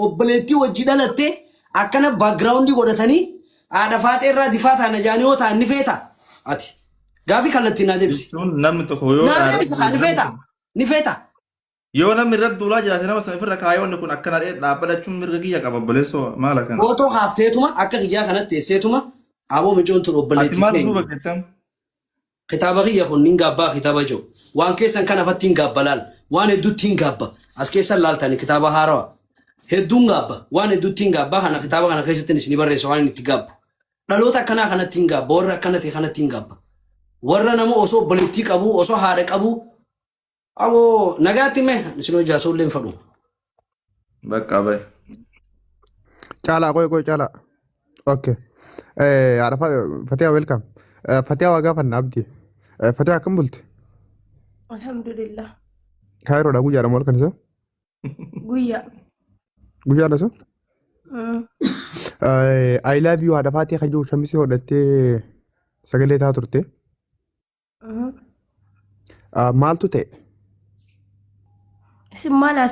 obboleettii wajji dhalatte akkana background godhatanii aada faatee irraa difaataa na jaanii yoo ta'an ni feeta ati gaafi kallattiin naa deebisi namni tokko yoo naa deebisi kaa ni feeta yoo namni irratti duulaa jiraate nama sana ofirra kaayoonni kun akkana dhaabbatachuun mirga kiyya qaba obboleessoo maal akkana footoo haafteetuma akka kiyyaa kanatti teesseetuma aboo micoon tun ati maal duuba obboleettii jettam kitaaba kiyya kun nin gaabbaa kitaaba jiru waan keessan kan afatti hin gaabba laal waan hedduutti hin gaabba as keessan laaltani kitaaba haarawa hedduun gaabba waan hedduutti hin gaabba kana kitaaba kana keessatti isin barreessa waan itti gaabbu dhaloota akkanaa kanatti hin gaabba warra akkana ta'e kanatti hin gaabba warra nama osoo obboleettii qabu osoo haadha qabu aboo nagaatti mee isin hojjaa soolleen fadhu bakka bay Chala, koy chala. Okay. Arafa Fatia welcome. Fatia waga fan abdi. Fatia kam bulti? Alhamdulillah. Khairo da gujara mol kanisa? Guya. Gujara so? I love you ada Fatia khaju shamisi hodatte sagale ta turte. Mal tu te. Simala